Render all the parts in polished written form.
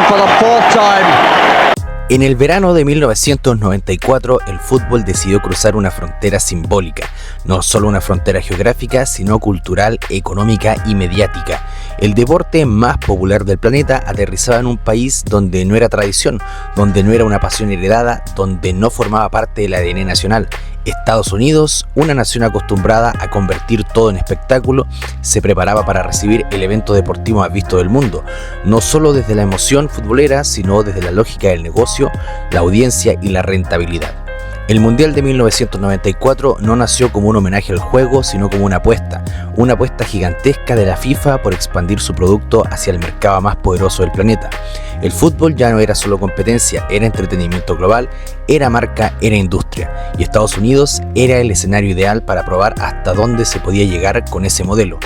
for the fourth time. En el verano de 1994, el fútbol decidió cruzar una frontera simbólica, no solo una frontera geográfica, sino cultural, económica y mediática. El deporte más popular del planeta aterrizaba en un país donde no era tradición, donde no era una pasión heredada, donde no formaba parte del ADN nacional. Estados Unidos, una nación acostumbrada a convertir todo en espectáculo, se preparaba para recibir el evento deportivo más visto del mundo, no solo desde la emoción futbolera, sino desde la lógica del negocio, la audiencia y la rentabilidad. El Mundial de 1994 no nació como un homenaje al juego, sino como una apuesta gigantesca de la FIFA por expandir su producto hacia el mercado más poderoso del planeta. El fútbol ya no era solo competencia, era entretenimiento global, era marca, era industria, y Estados Unidos era el escenario ideal para probar hasta dónde se podía llegar con ese modelo.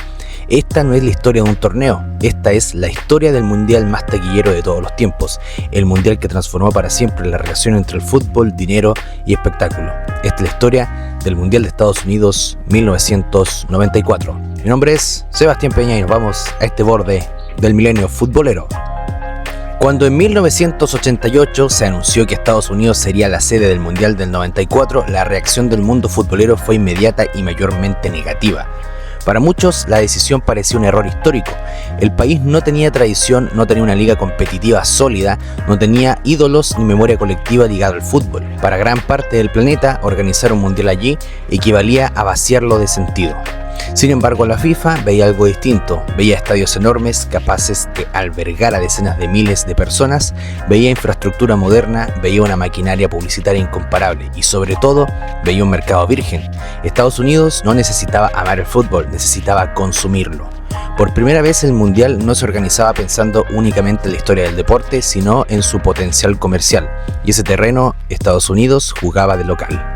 Esta no es la historia de un torneo, esta es la historia del mundial más taquillero de todos los tiempos, el mundial que transformó para siempre la relación entre el fútbol, dinero y espectáculo. Esta es la historia del Mundial de Estados Unidos 1994. Mi nombre es Sebastián Peña y nos vamos a este borde del milenio futbolero. Cuando en 1988 se anunció que Estados Unidos sería la sede del Mundial del 94, la reacción del mundo futbolero fue inmediata y mayormente negativa. Para muchos, la decisión parecía un error histórico. El país no tenía tradición, no tenía una liga competitiva sólida, no tenía ídolos ni memoria colectiva ligada al fútbol. Para gran parte del planeta, organizar un mundial allí equivalía a vaciarlo de sentido. Sin embargo, la FIFA veía algo distinto, veía estadios enormes capaces de albergar a decenas de miles de personas, veía infraestructura moderna, veía una maquinaria publicitaria incomparable y sobre todo veía un mercado virgen. Estados Unidos no necesitaba amar el fútbol, necesitaba consumirlo. Por primera vez el Mundial no se organizaba pensando únicamente en la historia del deporte, sino en su potencial comercial, y ese terreno Estados Unidos jugaba de local.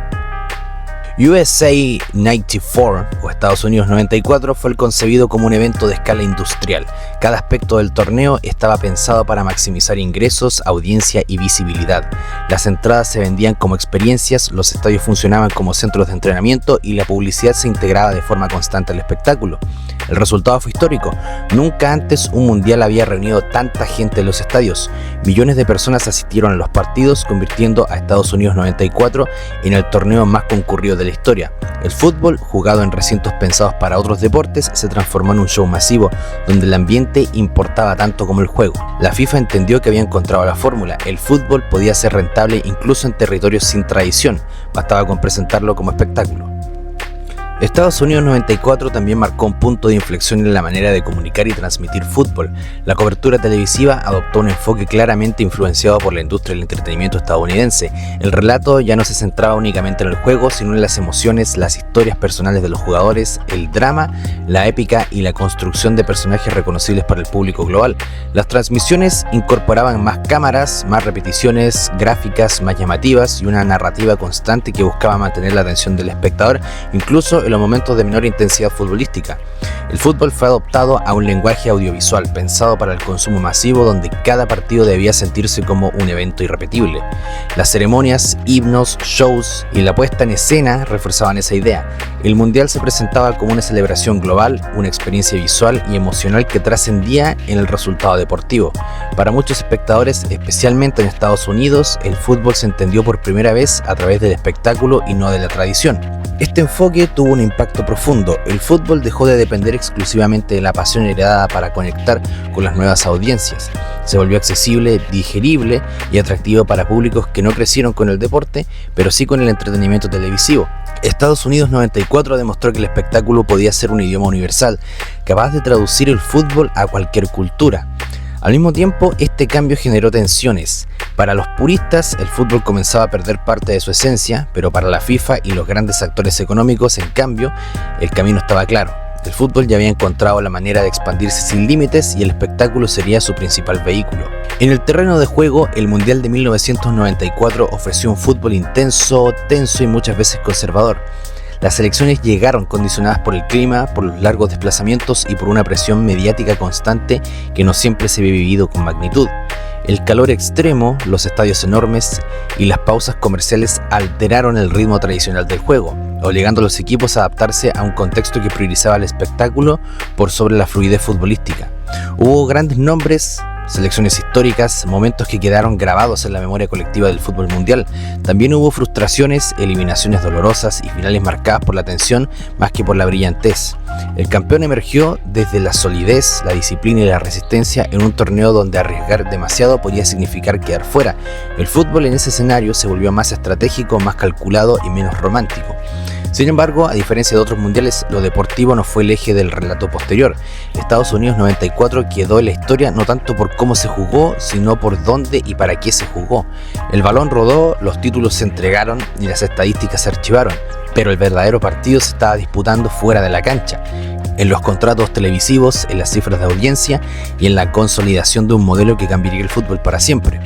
USA 94 o Estados Unidos 94 fue concebido como un evento de escala industrial. Cada aspecto del torneo estaba pensado para maximizar ingresos, audiencia y visibilidad. Las entradas se vendían como experiencias, los estadios funcionaban como centros de entrenamiento y la publicidad se integraba de forma constante al espectáculo. El resultado fue histórico. Nunca antes un mundial había reunido tanta gente en los estadios. Millones de personas asistieron a los partidos, convirtiendo a Estados Unidos 94 en el torneo más concurrido de la historia. El fútbol, jugado en recintos pensados para otros deportes, se transformó en un show masivo, donde el ambiente importaba tanto como el juego. La FIFA entendió que había encontrado la fórmula. El fútbol podía ser rentable incluso en territorios sin tradición, bastaba con presentarlo como espectáculo. Estados Unidos 94 también marcó un punto de inflexión en la manera de comunicar y transmitir fútbol. La cobertura televisiva adoptó un enfoque claramente influenciado por la industria del entretenimiento estadounidense. El relato ya no se centraba únicamente en el juego, sino en las emociones, las historias personales de los jugadores, el drama, la épica y la construcción de personajes reconocibles para el público global. Las transmisiones incorporaban más cámaras, más repeticiones, gráficas más llamativas y una narrativa constante que buscaba mantener la atención del espectador, incluso en los momentos de menor intensidad futbolística. El fútbol fue adoptado a un lenguaje audiovisual pensado para el consumo masivo, donde cada partido debía sentirse como un evento irrepetible. Las ceremonias, himnos, shows y la puesta en escena reforzaban esa idea. El mundial se presentaba como una celebración global, una experiencia visual y emocional que trascendía en el resultado deportivo. Para muchos espectadores, especialmente en Estados Unidos, el fútbol se entendió por primera vez a través del espectáculo y no de la tradición. Este enfoque tuvo un impacto profundo. El fútbol dejó de depender exclusivamente de la pasión heredada para conectar con las nuevas audiencias. Se volvió accesible, digerible y atractivo para públicos que no crecieron con el deporte, pero sí con el entretenimiento televisivo. Estados Unidos 94 demostró que el espectáculo podía ser un idioma universal, capaz de traducir el fútbol a cualquier cultura. Al mismo tiempo, este cambio generó tensiones. Para los puristas, el fútbol comenzaba a perder parte de su esencia, pero para la FIFA y los grandes actores económicos, en cambio, el camino estaba claro. El fútbol ya había encontrado la manera de expandirse sin límites y el espectáculo sería su principal vehículo. En el terreno de juego, el Mundial de 1994 ofreció un fútbol intenso, tenso y muchas veces conservador. Las selecciones llegaron condicionadas por el clima, por los largos desplazamientos y por una presión mediática constante que no siempre se había vivido con magnitud. El calor extremo, los estadios enormes y las pausas comerciales alteraron el ritmo tradicional del juego, obligando a los equipos a adaptarse a un contexto que priorizaba el espectáculo por sobre la fluidez futbolística. Hubo grandes nombres, selecciones históricas, momentos que quedaron grabados en la memoria colectiva del fútbol mundial. También hubo frustraciones, eliminaciones dolorosas y finales marcadas por la tensión más que por la brillantez. El campeón emergió desde la solidez, la disciplina y la resistencia en un torneo donde arriesgar demasiado podía significar quedar fuera. El fútbol en ese escenario se volvió más estratégico, más calculado y menos romántico. Sin embargo, a diferencia de otros mundiales, lo deportivo no fue el eje del relato posterior. Estados Unidos 94 quedó en la historia no tanto por cómo se jugó, sino por dónde y para qué se jugó. El balón rodó, los títulos se entregaron y las estadísticas se archivaron, pero el verdadero partido se estaba disputando fuera de la cancha, en los contratos televisivos, en las cifras de audiencia y en la consolidación de un modelo que cambiaría el fútbol para siempre.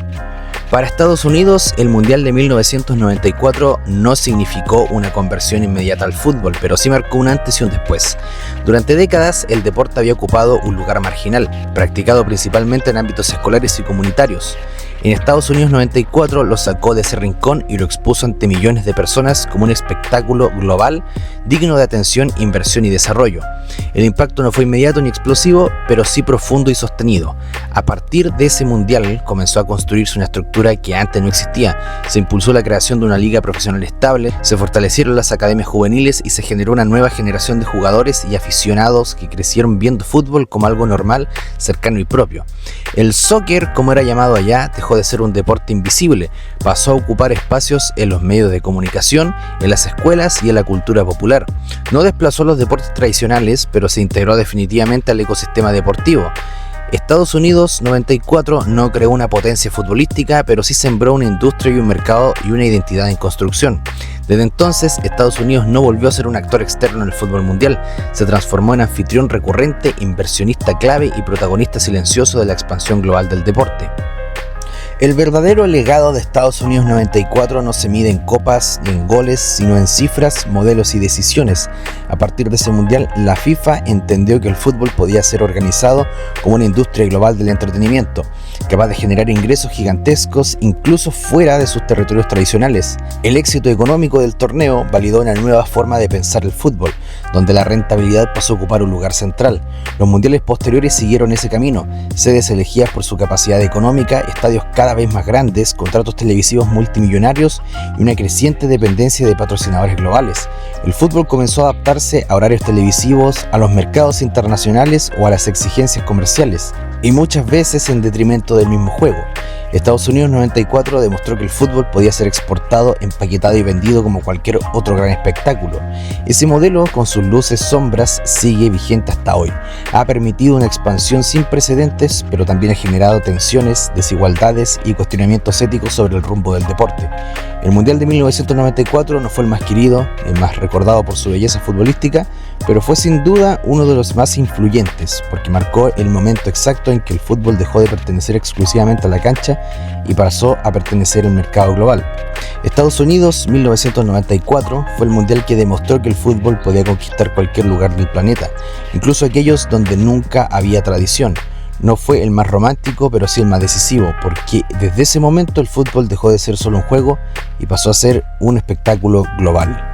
Para Estados Unidos, el Mundial de 1994 no significó una conversión inmediata al fútbol, pero sí marcó un antes y un después. Durante décadas, el deporte había ocupado un lugar marginal, practicado principalmente en ámbitos escolares y comunitarios. En Estados Unidos 94 lo sacó de ese rincón y lo expuso ante millones de personas como un espectáculo global digno de atención, inversión y desarrollo. El impacto no fue inmediato ni explosivo, pero sí profundo y sostenido. A partir de ese mundial comenzó a construirse una estructura que antes no existía. Se impulsó la creación de una liga profesional estable, se fortalecieron las academias juveniles y se generó una nueva generación de jugadores y aficionados que crecieron viendo fútbol como algo normal, cercano y propio. El soccer, como era llamado allá, dejó de ser un deporte invisible, pasó a ocupar espacios en los medios de comunicación, en las escuelas y en la cultura popular. No desplazó los deportes tradicionales, pero se integró definitivamente al ecosistema deportivo. Estados Unidos 94 no creó una potencia futbolística, pero sí sembró una industria y un mercado y una identidad en construcción. Desde entonces, Estados Unidos no volvió a ser un actor externo en el fútbol mundial, se transformó en anfitrión recurrente, inversionista clave y protagonista silencioso de la expansión global del deporte. El verdadero legado de Estados Unidos 94 no se mide en copas ni en goles, sino en cifras, modelos y decisiones. A partir de ese mundial, la FIFA entendió que el fútbol podía ser organizado como una industria global del entretenimiento, capaz de generar ingresos gigantescos incluso fuera de sus territorios tradicionales. El éxito económico del torneo validó una nueva forma de pensar el fútbol, donde la rentabilidad pasó a ocupar un lugar central. Los mundiales posteriores siguieron ese camino, sedes elegidas por su capacidad económica, estadios cada vez más grandes, contratos televisivos multimillonarios y una creciente dependencia de patrocinadores globales. El fútbol comenzó a adaptarse a horarios televisivos, a los mercados internacionales o a las exigencias comerciales, y muchas veces en detrimento del mismo juego. Estados Unidos 94 demostró que el fútbol podía ser exportado, empaquetado y vendido como cualquier otro gran espectáculo. Ese modelo, con sus luces sombras, sigue vigente hasta hoy. Ha permitido una expansión sin precedentes, pero también ha generado tensiones, desigualdades y cuestionamientos éticos sobre el rumbo del deporte. El Mundial de 1994 no fue el más querido, el más recordado por su belleza futbolística, pero fue sin duda uno de los más influyentes, porque marcó el momento exacto en que el fútbol dejó de pertenecer exclusivamente a la cancha y pasó a pertenecer al mercado global. Estados Unidos 1994 fue el mundial que demostró que el fútbol podía conquistar cualquier lugar del planeta, incluso aquellos donde nunca había tradición. No fue el más romántico, pero sí el más decisivo, porque desde ese momento el fútbol dejó de ser solo un juego y pasó a ser un espectáculo global.